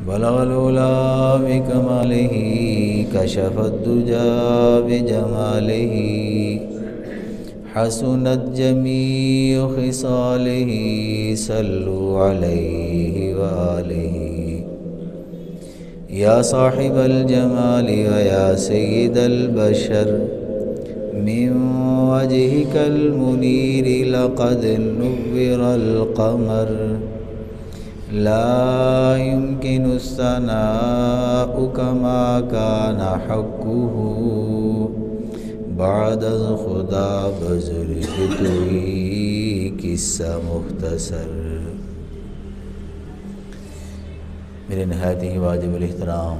بلغ العلا بكماله كشف الدجى بجماله حسنت جميع خصاله صلوا عليه وآله يا صاحب الجمال ويا سيد البشر من وجهك المنير لقد نور القمر لا يمكن الثناء كما كان حقه بعد خدا بزرگ توئی قصہ مختصر۔ میرے نہایت ہی واجب الاحترام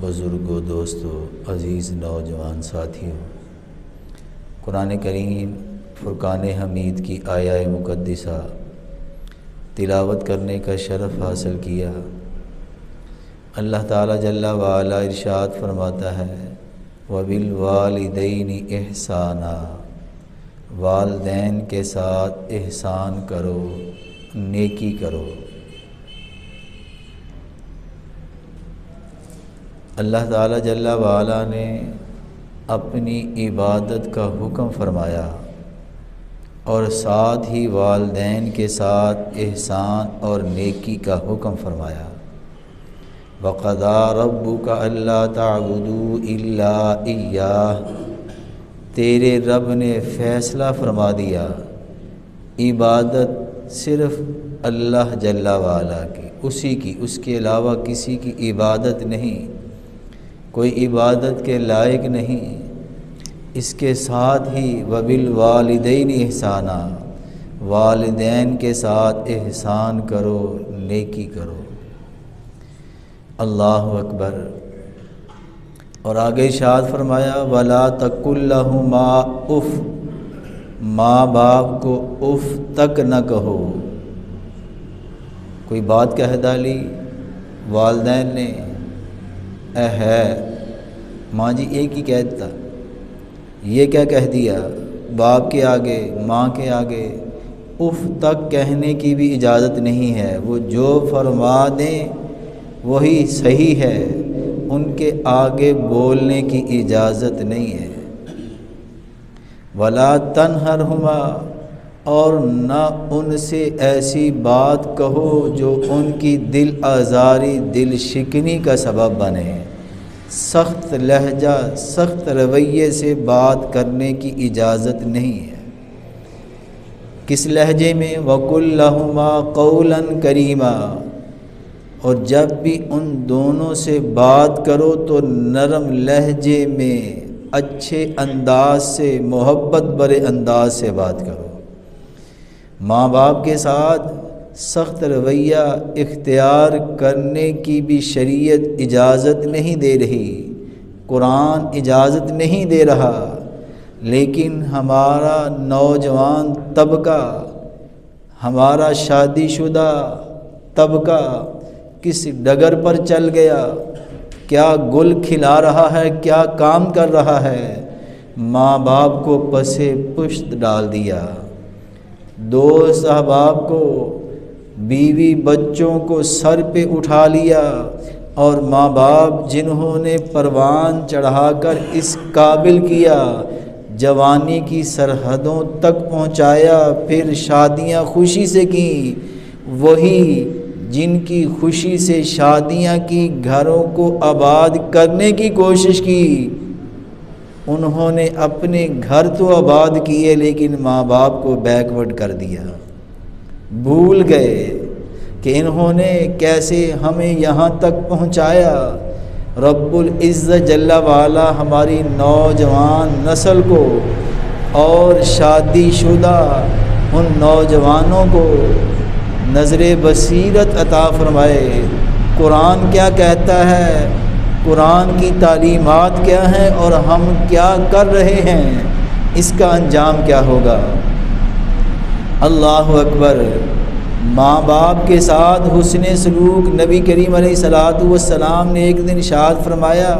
بزرگوں، دوستوں، عزیز نوجوان ساتھیوں، قرآن کریم فرقان حمید کی آیہ مقدسہ تلاوت کرنے کا شرف حاصل کیا۔ اللہ تعالیٰ جل وعلا ارشاد فرماتا ہے وَبِالْوَالِدَيْنِ إِحْسَانًا، والدین کے ساتھ احسان کرو، نیکی کرو۔ اللہ تعالیٰ جل وعلا نے اپنی عبادت کا حکم فرمایا اور ساتھ ہی والدین کے ساتھ احسان اور نیکی کا حکم فرمایا۔ وَقَضَىٰ رَبُّكَ أَلَّا تَعْبُدُوا إِلَّا إِيَّاهُ، تیرے رب نے فیصلہ فرما دیا عبادت صرف اللہ جل وعلا کی، اسی کی، اس کے علاوہ کسی کی عبادت نہیں، کوئی عبادت کے لائق نہیں۔ اس کے ساتھ ہی وَبِالْوَالِدَيْنِ إِحْسَانًا، والدین کے ساتھ احسان کرو، نیکی کرو۔ اللہ اکبر۔ اور آگے ارشاد فرمایا وَلَا تَقُل لَّهُمَا اُف، ماں باپ کو اف تک نہ کہو۔ کوئی بات کہہ ڈالی والدین نے، ہے ماں جی ایک ہی کہہ دیتا، یہ کیا کہہ دیا، باپ کے آگے، ماں کے آگے اف تک کہنے کی بھی اجازت نہیں ہے۔ وہ جو فرما دیں وہی صحیح ہے، ان کے آگے بولنے کی اجازت نہیں ہے۔ وَلَا تَنْهَرْهُمَا، اور نہ ان سے ایسی بات کہو جو ان کی دل آزاری، دل شکنی کا سبب بنے۔ سخت لہجہ، سخت رویے سے بات کرنے کی اجازت نہیں ہے۔ کس لہجے میں؟ وَقُلْ لَهُمَا قَوْلًا كَرِيمًا، اور جب بھی ان دونوں سے بات کرو تو نرم لہجے میں، اچھے انداز سے، محبت برے انداز سے بات کرو۔ ماں باپ کے ساتھ سخت رویہ اختیار کرنے کی بھی شریعت اجازت نہیں دے رہی، قرآن اجازت نہیں دے رہا، لیکن ہمارا نوجوان طبقہ، ہمارا شادی شدہ طبقہ کس ڈگر پر چل گیا، کیا گل کھلا رہا ہے، کیا کام کر رہا ہے؟ ماں باپ کو پسے پشت ڈال دیا، دوست احباب کو، بیوی بچوں کو سر پہ اٹھا لیا، اور ماں باپ جنہوں نے پروان چڑھا کر اس قابل کیا، جوانی کی سرحدوں تک پہنچایا، پھر شادیاں خوشی سے کیں، وہی جن کی خوشی سے شادیاں کی، گھروں کو آباد کرنے کی کوشش کی، انہوں نے اپنے گھر تو آباد کیے لیکن ماں باپ کو بیکورڈ کر دیا۔ بھول گئے کہ انہوں نے کیسے ہمیں یہاں تک پہنچایا۔ رب العزت جل وعلا ہماری نوجوان نسل کو اور شادی شدہ ان نوجوانوں کو نظر بصیرت عطا فرمائے۔ قرآن کیا کہتا ہے، قرآن کی تعلیمات کیا ہیں، اور ہم کیا کر رہے ہیں، اس کا انجام کیا ہوگا۔ اللہ اکبر۔ ماں باپ کے ساتھ حسن سلوک، نبی کریم علیہ السلام نے ایک دن ارشاد فرمایا،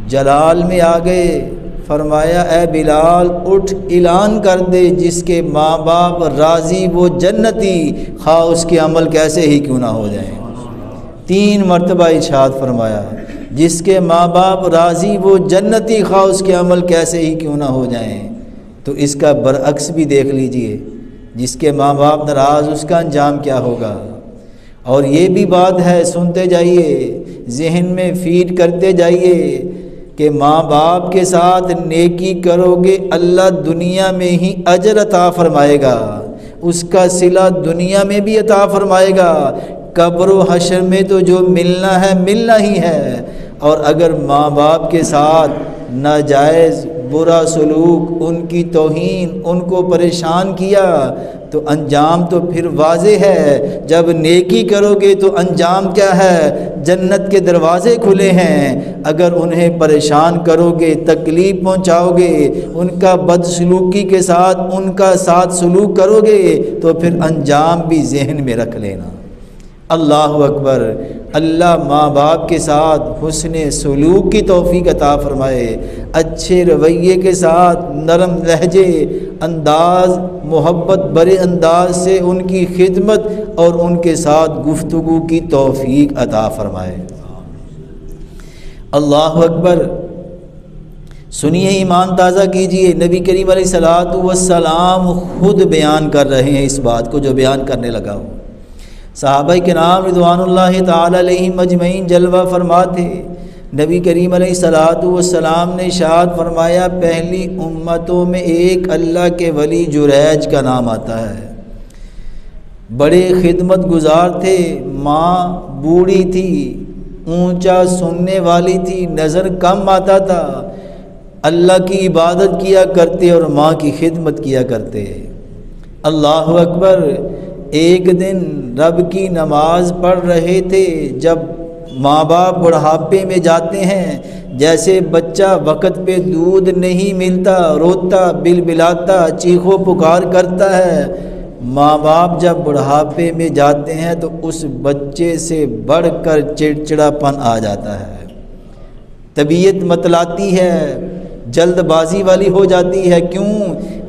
جلال میں آ گئے، فرمایا اے بلال اٹھ اعلان کر دے، جس کے ماں باپ راضی وہ جنتی، خواہ اس کے عمل کیسے ہی کیوں نہ ہو جائیں۔ 3 مرتبہ ارشاد فرمایا جس کے ماں باپ راضی وہ جنتی، خواہ اس کے عمل کیسے ہی کیوں نہ ہو جائیں۔ تو اس کا برعکس بھی دیکھ لیجئے، جس کے ماں باپ ناراض اس کا انجام کیا ہوگا۔ اور یہ بھی بات ہے، سنتے جائیے، ذہن میں فیڈ کرتے جائیے کہ ماں باپ کے ساتھ نیکی کرو گے اللہ دنیا میں ہی اجر عطا فرمائے گا، اس کا صلہ دنیا میں بھی عطا فرمائے گا، قبر و حشر میں تو جو ملنا ہے ملنا ہی ہے۔ اور اگر ماں باپ کے ساتھ ناجائز برا سلوک، ان کی توہین، ان کو پریشان کیا تو انجام تو پھر واضح ہے۔ جب نیکی کرو گے تو انجام کیا ہے؟ جنت کے دروازے کھلے ہیں۔ اگر انہیں پریشان کرو گے، تکلیف پہنچاؤ گے، ان کا بدسلوکی کے ساتھ ان کا ساتھ سلوک کرو گے تو پھر انجام بھی ذہن میں رکھ لینا۔ اللہ اکبر۔ اللہ ماں باپ کے ساتھ حسن سلوک کی توفیق عطا فرمائے، اچھے رویے کے ساتھ نرم لہجے انداز، محبت برے انداز سے ان کی خدمت اور ان کے ساتھ گفتگو کی توفیق عطا فرمائے۔ اللہ اکبر۔ سنیے، ایمان تازہ کیجئے، نبی کریم علیہ الصلوۃ والسلام خود بیان کر رہے ہیں اس بات کو جو بیان کرنے لگا ہوں۔ صحابہ کرام رضوان اللہ تعالی علیہم اجمعین جلوہ فرماتے، نبی کریم علیہ الصلوۃ والسلام نے ارشاد فرمایا پہلی امتوں میں ایک اللہ کے ولی جریج کا نام آتا ہے، بڑے خدمت گزار تھے، ماں بوڑھی تھی، اونچا سننے والی تھی، نظر کم آتا تھا، اللہ کی عبادت کیا کرتے اور ماں کی خدمت کیا کرتے۔ اللہ اکبر۔ ایک دن رب کی نماز پڑھ رہے تھے، جب ماں باپ بڑھاپے میں جاتے ہیں، جیسے بچہ وقت پہ دودھ نہیں ملتا، روتا بلبلاتا چیخ و پکار کرتا ہے، ماں باپ جب بڑھاپے میں جاتے ہیں تو اس بچے سے بڑھ کر چڑچڑاپن آ جاتا ہے، طبیعت متلاتی ہے، جلد بازی والی ہو جاتی ہے۔ کیوں؟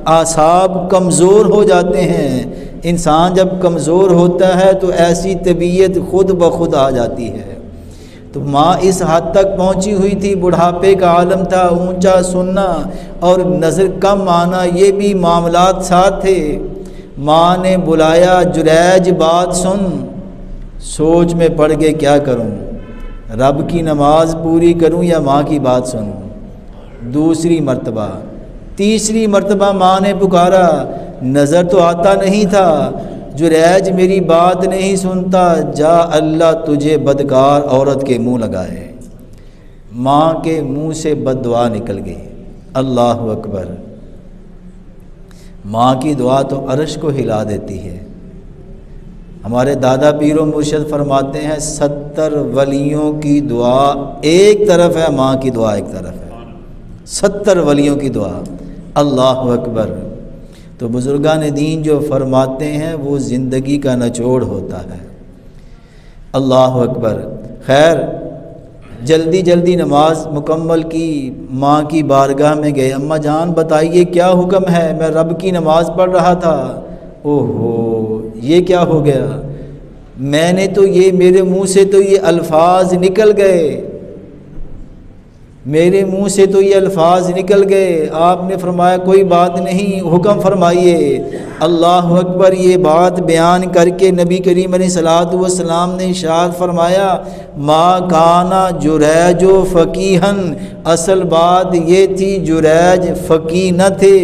اعصاب کمزور ہو جاتے ہیں۔ انسان جب کمزور ہوتا ہے تو ایسی طبیعت خود بخود آ جاتی ہے۔ تو ماں اس حد تک پہنچی ہوئی تھی، بڑھاپے کا عالم تھا، اونچا سننا اور نظر کم آنا، یہ بھی معاملات ساتھ تھے۔ ماں نے بلایا، جریج بات سن۔ سوچ میں پڑ گئے کیا کروں، رب کی نماز پوری کروں یا ماں کی بات سنوں؟ دوسری مرتبہ، تیسری مرتبہ ماں نے پکارا، نظر تو آتا نہیں تھا، جریج میری بات نہیں سنتا، جا اللہ تجھے بدکار عورت کے منہ لگائے۔ ماں کے منہ سے بد دعا نکل گئی۔ اللہ اکبر۔ ماں کی دعا تو عرش کو ہلا دیتی ہے۔ ہمارے دادا پیر و مرشد فرماتے ہیں 70 ولیوں کی دعا ایک طرف ہے، ماں کی دعا ایک طرف ہے، 70 ولیوں کی دعا۔ اللہ اکبر۔ تو بزرگان دین جو فرماتے ہیں وہ زندگی کا نچوڑ ہوتا ہے۔ اللہ اکبر۔ خیر، جلدی جلدی نماز مکمل کی، ماں کی بارگاہ میں گئے، اماں جان بتائیے کیا حکم ہے؟ میں رب کی نماز پڑھ رہا تھا۔ اوہو، یہ کیا ہو گیا؟ میں نے تو یہ، میرے منہ سے تو یہ الفاظ نکل گئے، میرے منہ سے تو یہ الفاظ نکل گئے۔ آپ نے فرمایا کوئی بات نہیں، حکم فرمائیے۔ اللہ اکبر۔ یہ بات بیان کر کے نبی کریم علیہ الصلوۃ والسلام نے ارشاد فرمایا ما کانا جریج فقیہن، اصل بات یہ تھی جریج فقیہ نہ تھے،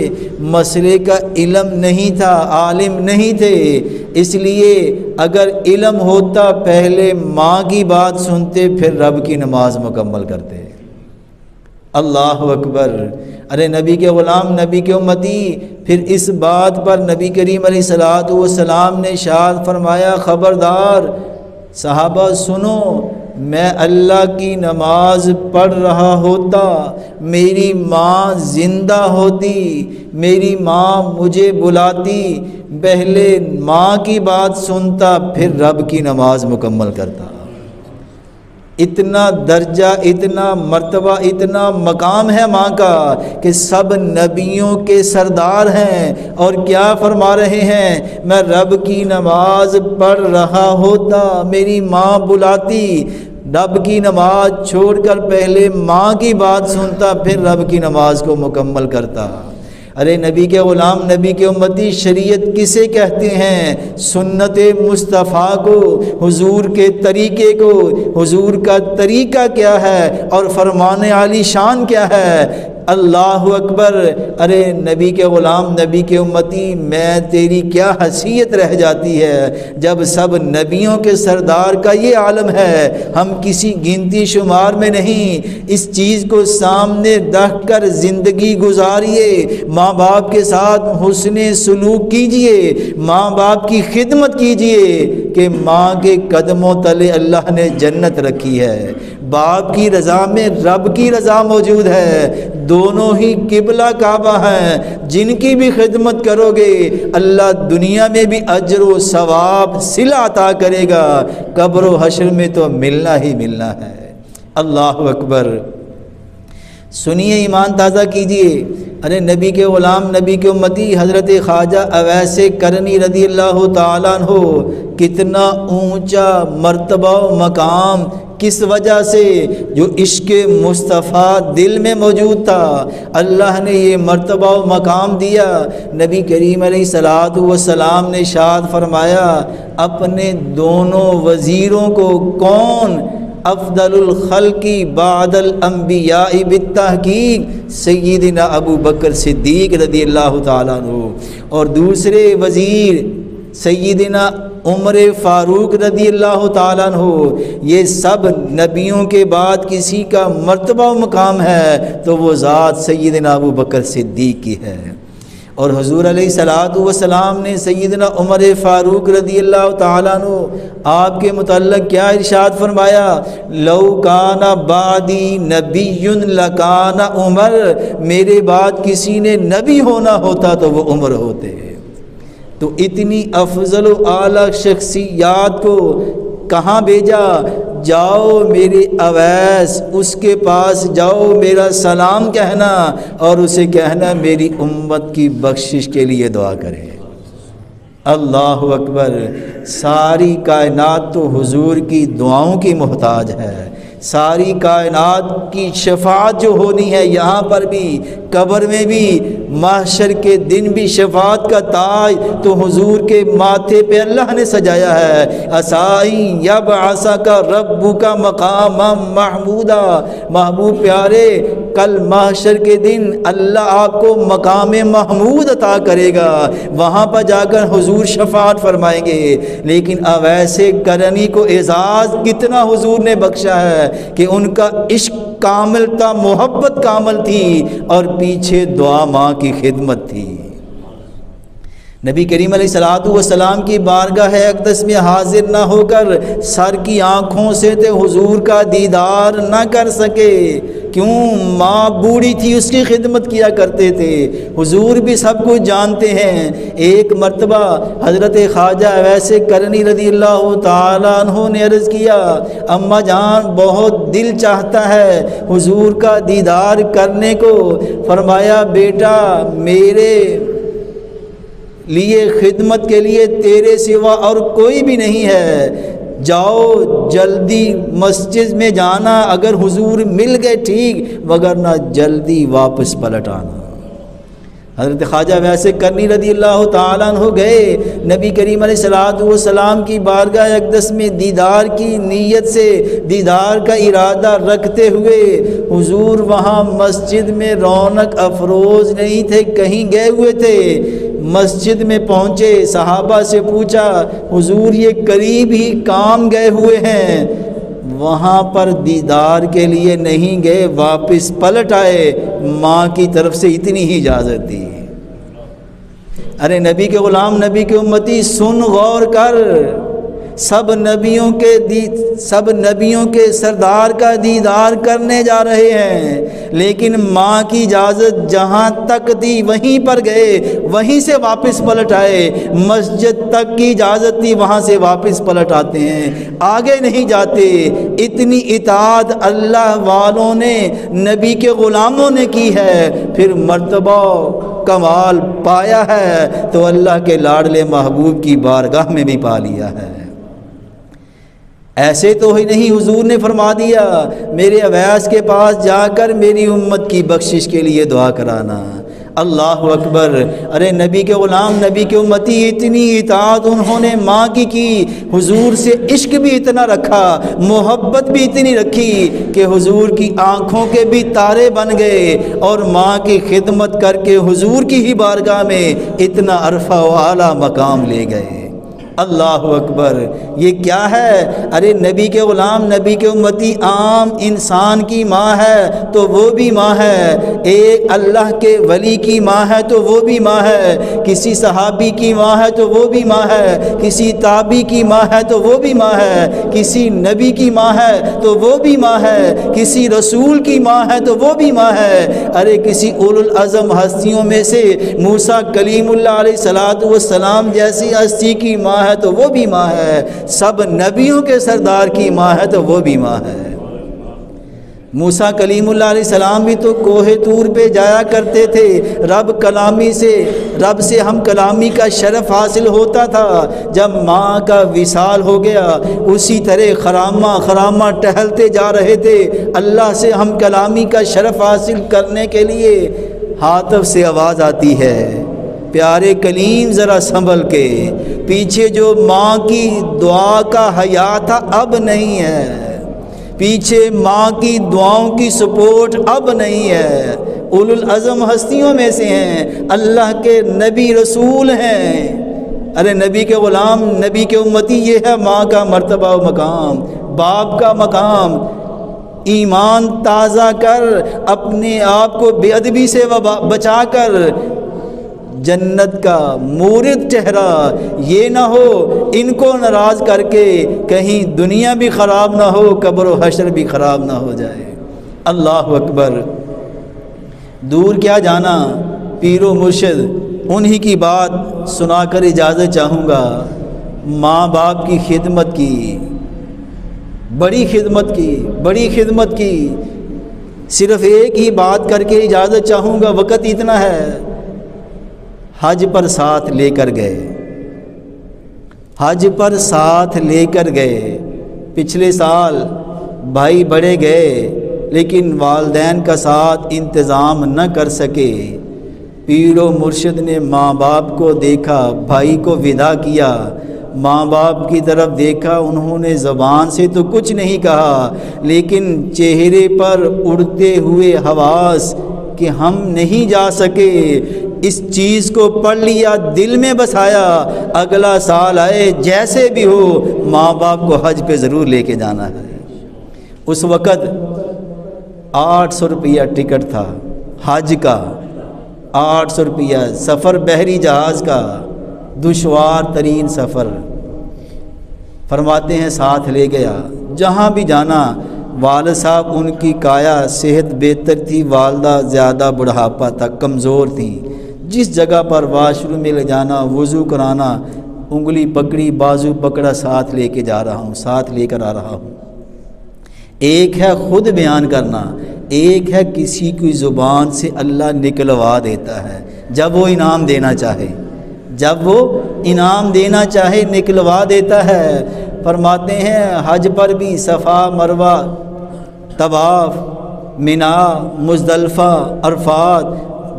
مسئلے کا علم نہیں تھا، عالم نہیں تھے، اس لیے اگر علم ہوتا پہلے ماں کی بات سنتے پھر رب کی نماز مکمل کرتے۔ اللہ اکبر۔ ارے نبی کے غلام، نبی کے امتی، پھر اس بات پر نبی کریم علیہ الصلوۃ والسلام نے ارشاد فرمایا خبردار صحابہ سنو، میں اللہ کی نماز پڑھ رہا ہوتا، میری ماں زندہ ہوتی، میری ماں مجھے بلاتی، پہلے ماں کی بات سنتا پھر رب کی نماز مکمل کرتا۔ اتنا درجہ، اتنا مرتبہ، اتنا مقام ہے ماں کا کہ سب نبیوں کے سردار ہیں۔ اور کیا فرما رہے ہیں، میں رب کی نماز پڑھ رہا ہوتا، میری ماں بلاتی، رب کی نماز چھوڑ کر پہلے ماں کی بات سنتا، پھر رب کی نماز کو مکمل کرتا۔ ارے نبی کے غلام، نبی کے امتی، شریعت کسے کہتے ہیں؟ سنت مصطفیٰ کو، حضور کے طریقے کو۔ حضور کا طریقہ کیا ہے اور فرمان عالی شان کیا ہے؟ اللہ اکبر۔ ارے نبی کے غلام، نبی کے امتی، میں تیری کیا حیثیت رہ جاتی ہے جب سب نبیوں کے سردار کا یہ عالم ہے، ہم کسی گنتی شمار میں نہیں۔ اس چیز کو سامنے رکھ کر زندگی گزاریے، ماں باپ کے ساتھ حسن سلوک کیجئے، ماں باپ کی خدمت کیجئے کہ ماں کے قدموں تلے اللہ نے جنت رکھی ہے، باپ کی رضا میں رب کی رضا موجود ہے، دونوں ہی قبلہ کعبہ ہیں، جن کی بھی خدمت کرو گے اللہ دنیا میں بھی اجر و ثواب صلہ عطا کرے گا، قبر و حشر میں تو ملنا ہی ملنا ہے۔ اللہ اکبر۔ سنیے، ایمان تازہ کیجئے۔ ارے نبی کے غلام، نبی کے امتی، حضرت خواجہ اویس کرنی رضی اللہ تعالیٰ عنہ، کتنا اونچا مرتبہ و مقام، کس وجہ سے؟ جو عشق مصطفیٰ دل میں موجود تھا، اللہ نے یہ مرتبہ و مقام دیا۔ نبی کریم علیہ الصلوۃ والسلام نے ارشاد فرمایا، اپنے دونوں وزیروں کو کون؟ افضل الخلق بعد الانبیاء بالتحقیق سیدنا ابو بکر صدیق رضی اللہ تعالیٰ عنہ، اور دوسرے وزیر سیدنا عمر فاروق رضی اللہ تعالیٰ عنہ۔ یہ سب نبیوں کے بعد کسی کا مرتبہ و مقام ہے تو وہ ذات سیدنا ابو بکر صدیق کی ہے۔ اور حضور علیہ الصلوۃ والسلام نے سیدنا عمر فاروق رضی اللہ تعالیٰ عنہ آپ کے متعلق کیا ارشاد فرمایا؟ لو کان بعدی نبی لکان عمر، میرے بعد کسی نے نبی ہونا ہوتا تو وہ عمر ہوتے۔ تو اتنی افضل و اعلیٰ شخصیات کو کہاں بھیجا؟ جاؤ میرے اویس، اس کے پاس جاؤ، میرا سلام کہنا اور اسے کہنا میری امت کی بخشش کے لیے دعا کرے۔ اللہ اکبر۔ ساری کائنات تو حضور کی دعاؤں کی محتاج ہے، ساری کائنات کی شفاعت جو ہونی ہے، یہاں پر بھی، قبر میں بھی، محشر کے دن بھی شفاعت کا تاج تو حضور کے ماتھے پہ اللہ نے سجایا ہے۔ اسائی یبعثک ربک مقاما محمودا، محبوب پیارے، کل محشر کے دن اللہ آپ کو مقام محمود عطا کرے گا، وہاں پر جا کر حضور شفاعت فرمائیں گے۔ لیکن اویس کرنی کو اعزاز کتنا حضور نے بخشا ہے کہ ان کا عشق کامل تھا، محبت کامل تھی، اور پیچھے دعا ماں کی خدمت تھی۔ نبی کریم علیہ الصلوۃ والسلام کی بارگاہ اقدس میں حاضر نہ ہو کر سر کی آنکھوں سے تھے حضور کا دیدار نہ کر سکے۔ کیوں؟ ماں بوڑھی تھی، اس کی خدمت کیا کرتے تھے۔ حضور بھی سب کچھ جانتے ہیں۔ ایک مرتبہ حضرت خواجہ اویس کرنی رضی اللہ تعالیٰ عنہ نے عرض کیا، اماں جان بہت دل چاہتا ہے حضور کا دیدار کرنے کو۔ فرمایا، بیٹا میرے لیے خدمت کے لیے تیرے سوا اور کوئی بھی نہیں ہے، جاؤ جلدی مسجد میں جانا، اگر حضور مل گئے ٹھیک، وگرنہ جلدی واپس پلٹ آنا۔ حضرت خواجہ اویس کرنی رضی اللہ تعالیٰ عنہ گئے، نبی کریم علیہ الصلوۃ والسلام کی بارگاہ اقدس میں دیدار کی نیت سے، دیدار کا ارادہ رکھتے ہوئے، حضور وہاں مسجد میں رونق افروز نہیں تھے، کہیں گئے ہوئے تھے۔ مسجد میں پہنچے، صحابہ سے پوچھا، حضور یہ قریب ہی کام گئے ہوئے ہیں، وہاں پر دیدار کے لیے نہیں گئے، واپس پلٹ آئے، ماں کی طرف سے اتنی ہی اجازت دی۔ ارے نبی کے غلام، نبی کے امتی، سن غور کر، سب نبیوں کے سردار کا دیدار کرنے جا رہے ہیں، لیکن ماں کی اجازت جہاں تک تھی وہیں پر گئے، وہیں سے واپس پلٹ آئے۔ مسجد تک کی اجازت تھی، وہاں سے واپس پلٹ آتے ہیں، آگے نہیں جاتے۔ اتنی اطاعت اللہ والوں نے، نبی کے غلاموں نے کی ہے، پھر مرتبہ کمال پایا ہے تو اللہ کے لاڈلے محبوب کی بارگاہ میں بھی پا لیا ہے۔ ایسے تو ہی نہیں، حضور نے فرما دیا میرے اویس کے پاس جا کر میری امت کی بخشش کے لیے دعا کرانا۔ اللہ اکبر! ارے نبی کے غلام، نبی کے امتی، اتنی اطاعت انہوں نے ماں کی حضور سے عشق بھی اتنا رکھا، محبت بھی اتنی رکھی کہ حضور کی آنکھوں کے بھی تارے بن گئے، اور ماں کی خدمت کر کے حضور کی ہی بارگاہ میں اتنا عرفہ و اعلیٰ مقام لے گئے۔ اللہ اکبر! یہ کیا ہے؟ ارے نبی کے غلام، نبی کے امتی، عام انسان کی ماں ہے تو وہ بھی ماں ہے، ایک اللہ کے ولی کی ماں ہے تو وہ بھی ماں ہے، کسی صحابی کی ماں ہے تو وہ بھی ماں ہے، کسی تابعی کی ماں ہے تو وہ بھی ماں ہے، کسی نبی کی ماں ہے تو وہ بھی ماں ہے، کسی رسول کی ماں ہے تو وہ بھی ماں ہے۔ ارے کسی اولو العزم ہستیوں میں سے موسیٰ کلیم اللہ علیہ الصلوۃ والسلام جیسی ہستی کی ماں ہے تو وہ بھی ماں ہے، سب نبیوں کے سردار کی ماں ہے تو وہ بھی ماں ہے۔ موسیٰ کلیم اللہ علیہ السلام بھی تو کوہ طور پہ جایا کرتے تھے، رب سے ہم کلامی کا شرف حاصل ہوتا تھا۔ جب ماں کا وصال ہو گیا، اسی طرح خرامہ ٹہلتے جا رہے تھے، اللہ سے ہم کلامی کا شرف حاصل کرنے کے لیے ہاتف سے آواز آتی ہے، پیارے کلیم ذرا سنبھل کے، پیچھے جو ماں کی دعا کا حیا تھا اب نہیں ہے، پیچھے ماں کی دعاؤں کی سپورٹ اب نہیں ہے۔ اولو العزم ہستیوں میں سے ہیں، اللہ کے نبی رسول ہیں۔ ارے نبی کے غلام، نبی کے امتی، یہ ہے ماں کا مرتبہ و مقام، باپ کا مقام۔ ایمان تازہ کر، اپنے آپ کو بے ادبی سے بچا کر جنت کا مورد چہرہ یہ نہ ہو ان کو ناراض کر کے کہیں دنیا بھی خراب نہ ہو، قبر و حشر بھی خراب نہ ہو جائے۔ اللہ اکبر! دور کیا جانا، پیر و مرشد انہی کی بات سنا کر اجازت چاہوں گا۔ ماں باپ کی خدمت کی، بڑی خدمت کی، صرف ایک ہی بات کر کے اجازت چاہوں گا، وقت اتنا ہے۔ حج پر ساتھ لے کر گئے، پچھلے سال بھائی بڑے گئے لیکن والدین کا ساتھ انتظام نہ کر سکے۔ پیر و مرشد نے ماں باپ کو دیکھا، بھائی کو ودا کیا، ماں باپ کی طرف دیکھا، انہوں نے زبان سے تو کچھ نہیں کہا لیکن چہرے پر اڑتے ہوئے حواس کہ ہم نہیں جا سکے، اس چیز کو پڑھ لیا، دل میں بسایا، اگلا سال آئے جیسے بھی ہو ماں باپ کو حج پہ ضرور لے کے جانا ہے۔ اس وقت 800 روپیہ ٹکٹ تھا حج کا، 800 روپیہ، سفر بحری جہاز کا، دشوار ترین سفر۔ فرماتے ہیں ساتھ لے گیا، جہاں بھی جانا، والد صاحب ان کی کایا صحت بہتر تھی، والدہ زیادہ بڑھاپا تھا، کمزور تھی، جس جگہ پر واش روم میں لے جانا، وضو کرانا، انگلی پکڑی، بازو پکڑا، ساتھ لے کے جا رہا ہوں، ساتھ لے کر آ رہا ہوں۔ ایک ہے خود بیان کرنا، ایک ہے کسی کی زبان سے اللہ نکلوا دیتا ہے جب وہ انعام دینا چاہے نکلوا دیتا ہے۔ فرماتے ہیں حج پر بھی صفا مروہ، طواف، منا، مزدلفہ، عرفات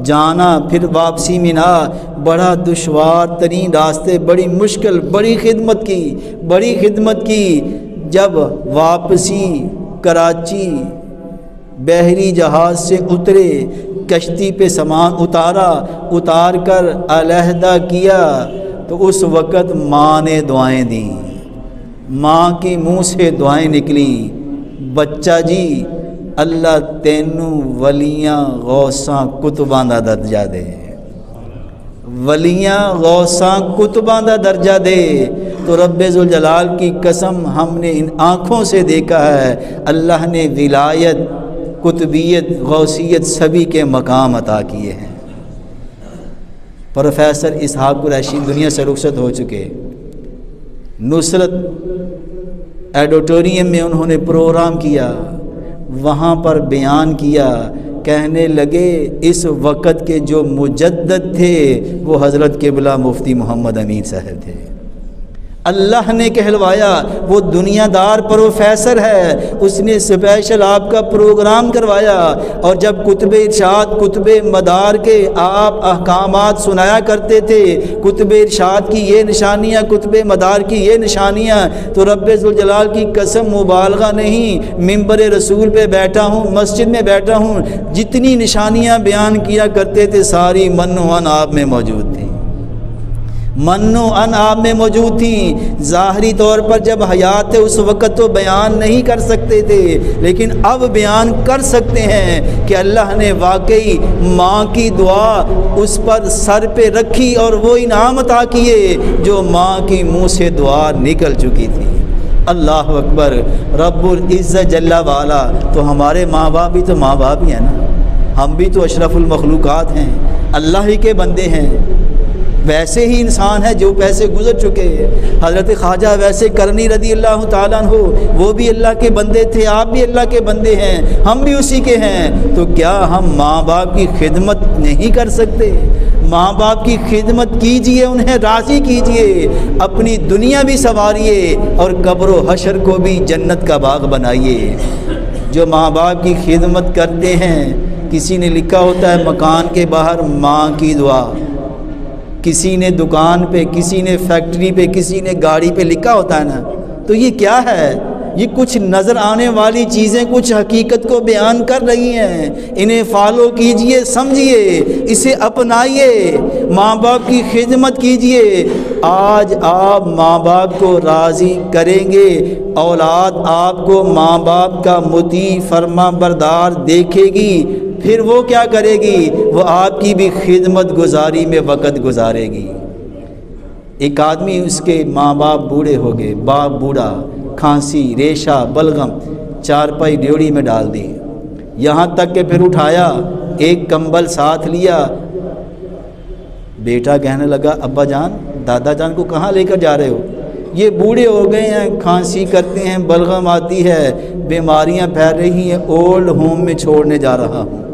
جانا، پھر واپسی منا، بڑا دشوار ترین راستے، بڑی مشکل، بڑی خدمت کی۔ جب واپسی کراچی بحری جہاز سے اترے، کشتی پہ سامان اتار کر علیحدہ کیا تو اس وقت ماں نے دعائیں دیں، ماں کے منہ سے دعائیں نکلیں، بچہ جی اللہ تینوں ولیاں غوثاں کتباں دا درجہ دے، ولیاں غوثاں کتباں دا درجہ دے، تو رب ذوالجلال کی قسم ہم نے ان آنکھوں سے دیکھا ہے اللہ نے ولایت، قطبیت، غوثیت سبھی کے مقام عطا کیے ہیں۔ پروفیسر اسحاق قریشی دنیا سے رخصت ہو چکے، نصرت ایڈیٹوریم میں انہوں نے پروگرام کیا، وہاں پر بیان کیا، کہنے لگے اس وقت کے جو مجدد تھے وہ حضرت قبلہ مفتی محمد امین صاحب تھے۔ اللہ نے کہلوایا، وہ دنیا دار پروفیسر ہے، اس نے اسپیشل آپ کا پروگرام کروایا، اور جب کتب ارشاد، کتب مدار کے آپ احکامات سنایا کرتے تھے، کتب ارشاد کی یہ نشانیاں، کتب مدار کی یہ نشانیاں، تو رب ذوالجلال کی قسم مبالغہ نہیں، منبر رسول پہ بیٹھا ہوں، مسجد میں بیٹھا ہوں، جتنی نشانیاں بیان کیا کرتے تھے ساری من و عن آپ میں موجود تھیں، من و عن آپ میں موجود تھیں۔ ظاہری طور پر جب حیات تھے اس وقت تو بیان نہیں کر سکتے تھے، لیکن اب بیان کر سکتے ہیں کہ اللہ نے واقعی ماں کی دعا اس پر سر پہ رکھی اور وہ انعام عطا کیے جو ماں کی منہ سے دعا نکل چکی تھی۔ اللہ اکبر، رب العزت جل والا۔ تو ہمارے ماں باپ بھی تو ماں باپ ہی ہیں نا، ہم بھی تو اشرف المخلوقات ہیں، اللہ ہی کے بندے ہیں، ویسے ہی انسان ہے جو پیسے گزر چکے ہیں۔ حضرت خواجہ ویسے کرنی رضی اللہ تعالیٰ عنہ وہ بھی اللہ کے بندے تھے، آپ بھی اللہ کے بندے ہیں، ہم بھی اسی کے ہیں، تو کیا ہم ماں باپ کی خدمت نہیں کر سکتے؟ ماں باپ کی خدمت کیجئے، انہیں راضی کیجئے، اپنی دنیا بھی سنواریے اور قبر و حشر کو بھی جنت کا باغ بنائیے۔ جو ماں باپ کی خدمت کرتے ہیں، کسی نے لکھا ہوتا ہے مکان کے باہر ماں کی دعا، کسی نے دکان پہ، کسی نے فیکٹری پہ، کسی نے گاڑی پہ لکھا ہوتا ہے نا، تو یہ کیا ہے؟ یہ کچھ نظر آنے والی چیزیں کچھ حقیقت کو بیان کر رہی ہیں، انہیں فالو کیجئے، سمجھیے، اسے اپنائیے، ماں باپ کی خدمت کیجئے۔ آج آپ ماں باپ کو راضی کریں گے، اولاد آپ کو ماں باپ کا مطیع فرما بردار دیکھے گی، پھر وہ کیا کرے گی؟ وہ آپ کی بھی خدمت گزاری میں وقت گزارے گی۔ ایک آدمی، اس کے ماں باپ بوڑھے ہو گئے، باپ بوڑھا، کھانسی، ریشہ، بلغم، چارپائی ڈیوڑی میں ڈال دی، یہاں تک کہ پھر اٹھایا، ایک کمبل ساتھ لیا، بیٹا کہنے لگا ابا جان، دادا جان کو کہاں لے کر جا رہے ہو؟ یہ بوڑھے ہو گئے ہیں، کھانسی کرتے ہیں، بلغم آتی ہے، بیماریاں پھیل رہی ہیں، اولڈ ہوم میں چھوڑنے جا رہا ہوں۔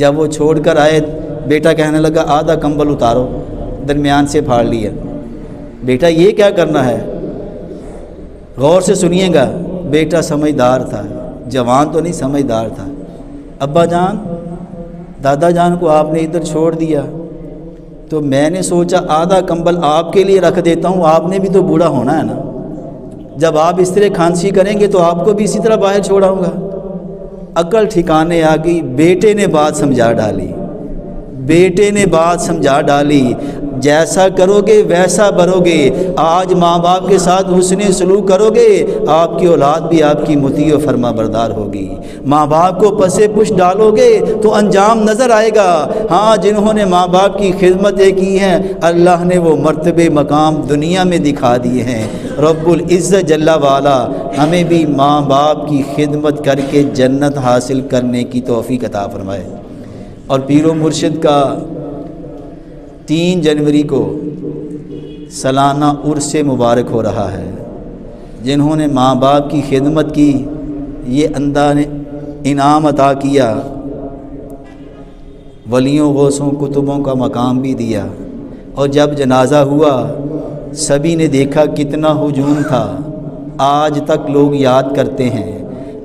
جب وہ چھوڑ کر آئے، بیٹا کہنے لگا آدھا کمبل اتارو، درمیان سے پھاڑ لیا۔ بیٹا یہ کیا کرنا ہے؟ غور سے سنیے گا، بیٹا سمجھدار تھا، جوان تو نہیں، سمجھدار تھا۔ ابا جان، دادا جان کو آپ نے ادھر چھوڑ دیا، تو میں نے سوچا آدھا کمبل آپ کے لیے رکھ دیتا ہوں، آپ نے بھی تو بوڑھا ہونا ہے نا، جب آپ اس طرح کھانسی کریں گے تو آپ کو بھی اسی طرح باہر چھوڑاؤں گا۔ عقل ٹھکانے آ گئی، بیٹے نے بات سمجھا ڈالی، بیٹے نے بات سمجھا ڈالی، جیسا کرو گے ویسا بھرو گے۔ آج ماں باپ کے ساتھ حسن سلوک کرو گے، آپ کی اولاد بھی آپ کی مطیع و فرما بردار ہوگی۔ ماں باپ کو پسے پش ڈالو گے تو انجام نظر آئے گا۔ ہاں، جنہوں نے ماں باپ کی خدمتیں کی ہیں، اللہ نے وہ مرتبے مقام دنیا میں دکھا دیے ہیں۔ رب العزت جل والا ہمیں بھی ماں باپ کی خدمت کر کے جنت حاصل کرنے کی توفیق عطا فرمائے۔ اور پیر و مرشد کا 3 جنوری کو سالانہ عرس مبارک ہو رہا ہے۔ جنہوں نے ماں باپ کی خدمت کی، یہ اللہ نے انعام عطا کیا، ولیوں، غوثوں، کتبوں کا مقام بھی دیا۔ اور جب جنازہ ہوا، سبھی نے دیکھا کتنا ہجوم تھا، آج تک لوگ یاد کرتے ہیں،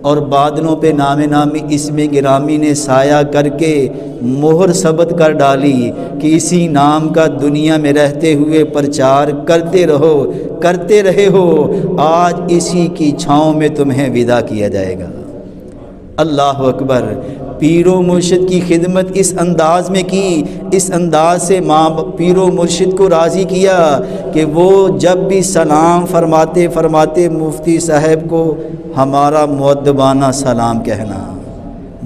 اور بادلوں پہ نام نامی اسم گرامی نے سایہ کر کے مہر ثبت کر ڈالی کہ اسی نام کا دنیا میں رہتے ہوئے پرچار کرتے رہے ہو، آج اسی کی چھاؤں میں تمہیں ودا کیا جائے گا۔ اللہ اکبر۔ پیر و مرشد کی خدمت اس انداز میں کی، اس انداز سے پیر و مرشد کو راضی کیا کہ وہ جب بھی سلام فرماتے مفتی صاحب کو ہمارا مؤدبانہ سلام کہنا۔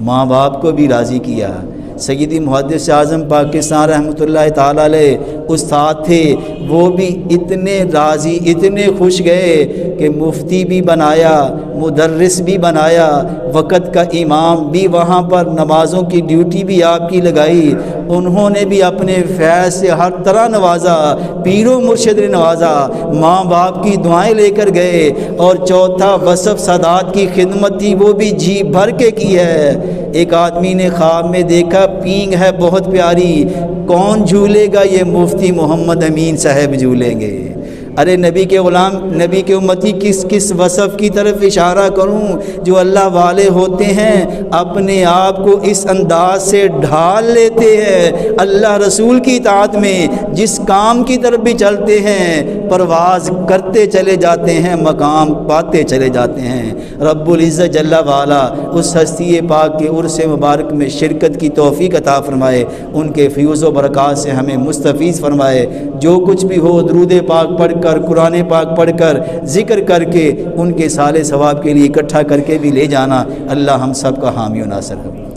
ماں باپ کو بھی راضی کیا۔ سیدی محدث اعظم پاکستان رحمۃ اللہ تعالی علیہ استاد تھے وہ بھی اتنے راضی اتنے خوش گئے کہ مفتی بھی بنایا، مدرس بھی بنایا، وقت کا امام بھی وہاں پر نمازوں کی ڈیوٹی بھی آپ کی لگائی، انہوں نے بھی اپنے فیض سے ہر طرح نوازا، پیر و مرشد نے نوازا، ماں باپ کی دعائیں لے کر گئے، اور چوتھا وصف سادات کی خدمت تھی وہ بھی جی بھر کے کی ہے۔ ایک آدمی نے خواب میں دیکھا پینگ ہے بہت پیاری، کون جھولے گا؟ یہ مفتی محمد امین صاحب جھولیں گے۔ ارے نبی کے غلام، نبی کے امتی کس وصف کی طرف اشارہ کروں؟ جو اللہ والے ہوتے ہیں اپنے آپ کو اس انداز سے ڈھال لیتے ہیں، اللہ رسول کی اطاعت میں جس کام کی طرف بھی چلتے ہیں پرواز کرتے چلے جاتے ہیں، مقام پاتے چلے جاتے ہیں۔ رب العزت جل وعلا اس ہستی پاک کے عرس مبارک میں شرکت کی توفیق عطا فرمائے، ان کے فیوز و برکات سے ہمیں مستفیض فرمائے۔ جو کچھ بھی ہو درود پاک پڑھ کر، قرآن پاک پڑھ کر، ذکر کر کے ان کے صالح ثواب کے لیے اکٹھا کر کے بھی لے جانا۔ اللہ ہم سب کا حامی و ناصر ہو۔